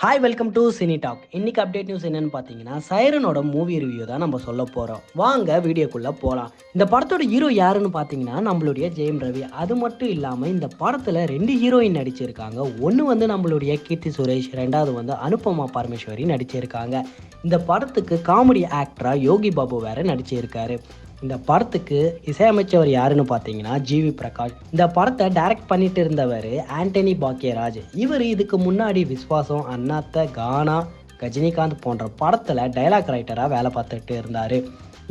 Hi welcome to cine talk. இன்னைக்கு update news என்னன்னு பார்த்தீங்கன்னா, சைரனோட மூவி ரிவ்யூ தான் நம்ம சொல்ல போகிறோம். வாங்க வீடியோக்குள்ளே போகலாம். இந்த படத்தோட ஹீரோ யாருன்னு பார்த்தீங்கன்னா, நம்மளுடைய ஜெயம் ரவி. அது மட்டும் இல்லாமல் இந்த படத்தில் 2 ஹீரோயின் நடிச்சிருக்காங்க. ஒன்று வந்து நம்மளுடைய கீர்த்தி சுரேஷ், ரெண்டாவது வந்து அனுபமா பரமேஸ்வரி நடிச்சிருக்காங்க. இந்த படத்துக்கு காமெடி ஆக்டராக யோகி பாபு வேற நடிச்சிருக்காரு. இந்த படத்துக்கு இசையமைச்சவர் யாருன்னு பார்த்தீங்கன்னா ஜிவி பிரகாஷ். இந்த படத்தை டைரக்ட் பண்ணிட்டு இருந்தவர் ஆண்டனி பாக்கியராஜ். இவர் இதுக்கு முன்னாடி விஸ்வாசம், அண்ணாத்த, கானா, ரஜினிகாந்த் போன்ற படத்தில் டைலாக் ரைட்டராக வேலை பார்த்துட்டு இருந்தார்.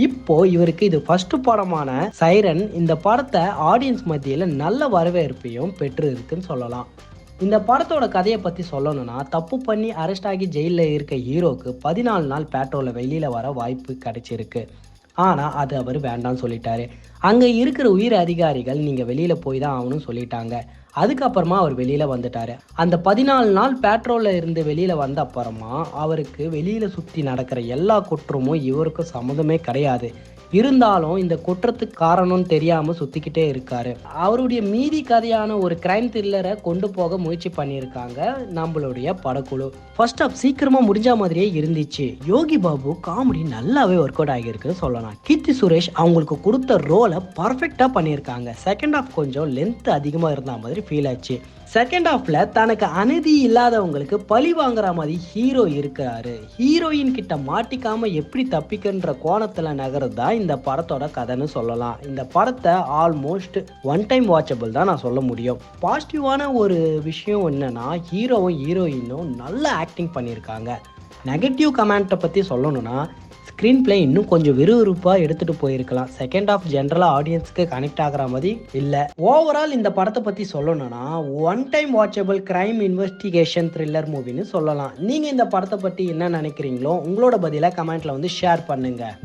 இப்போ இவருக்கு இது ஃபர்ஸ்ட் படமான சைரன். இந்த படத்தை ஆடியன்ஸ் மத்தியில் நல்ல வரவேற்பையும் பெற்று இருக்குன்னு சொல்லலாம். இந்த படத்தோட கதையை பற்றி சொல்லணும்னா, தப்பு பண்ணி அரெஸ்ட் ஆகி ஜெயிலில் இருக்க ஹீரோக்கு 14 நாள் பேட்ரோலில் வெளியில் வர வாய்ப்பு கிடைச்சிருக்கு. ஆனால் அது அவர் வேண்டாம்னு சொல்லிட்டாரு. அங்கே இருக்கிற உயர் அதிகாரிகள் நீங்கள் வெளியில் போய் தான் ஆகணும்னு சொல்லிட்டாங்க. அதுக்கப்புறமா அவர் வெளியில் வந்துட்டார். அந்த 14 நாள் பேட்ரோலில் இருந்து வெளியில் வந்த அப்புறமா அவருக்கு வெளியில் சுற்றி நடக்கிற எல்லா குற்றமும் இவருக்கும் சம்மந்தமே கிடையாது. இருந்தாலும் இந்த குற்றத்துக்கு காரணம்னு தெரியாமல் சுற்றிக்கிட்டே இருக்காரு. அவருடைய மீதி கதையான ஒரு கிரைம் த்ரில்லரை கொண்டு போக முயற்சி பண்ணியிருக்காங்க நம்மளுடைய படக்குழு. ஃபர்ஸ்ட் ஆஃப் சீக்கிரமாக முடிஞ்ச மாதிரியே இருந்துச்சு. யோகி பாபு காமெடி நல்லாவே ஒர்க் அவுட் ஆகியிருக்குன்னு சொல்லலாம். கீர்த்தி சுரேஷ் அவங்களுக்கு கொடுத்த ரோலை பர்ஃபெக்டாக பண்ணியிருக்காங்க. செகண்ட் ஆஃப் கொஞ்சம் லென்த் அதிகமாக இருந்த மாதிரி ஃபீல் ஆச்சு. செகண்ட் ஹாஃப்ல தனக்கு அநீதி இல்லாதவங்களுக்கு பழி வாங்குற மாதிரி ஹீரோ இருக்கிறாரு. ஹீரோயின் கிட்ட மாட்டிக்காம எப்படி தப்பிக்கின்ற கோணத்துல நகருதா இந்த படத்தோட கதைன்னு சொல்லலாம். இந்த படத்தை ஆல்மோஸ்ட் ஒன் டைம் வாட்சபிள் தான் நான் சொல்ல முடியும். பாசிட்டிவான ஒரு விஷயம் என்னன்னா, ஹீரோவும் ஹீரோயினும் நல்ல ஆக்டிங் பண்ணியிருக்காங்க. நெகட்டிவ் கமெண்ட்டை பற்றி சொல்லணும்னா, ஸ்க்ரீன் பிளே இன்னும் கொஞ்சம் விறுவிறுப்பாக எடுத்துகிட்டு போயிருக்கலாம். செகண்ட் ஆஃப் ஜென்ரலாக ஆடியன்ஸ்க்கு கனெக்ட் ஆகிற மாதிரி இல்லை. ஓவரால் இந்த படத்தை பற்றி சொல்லணும்னா, one time watchable crime investigation thriller மூவின்னு சொல்லலாம். நீங்கள் இந்த படத்தை பற்றி என்ன நினைக்கிறீங்களோ உங்களோட பதிலை கமெண்ட்டில் வந்து ஷேர் பண்ணுங்கள்.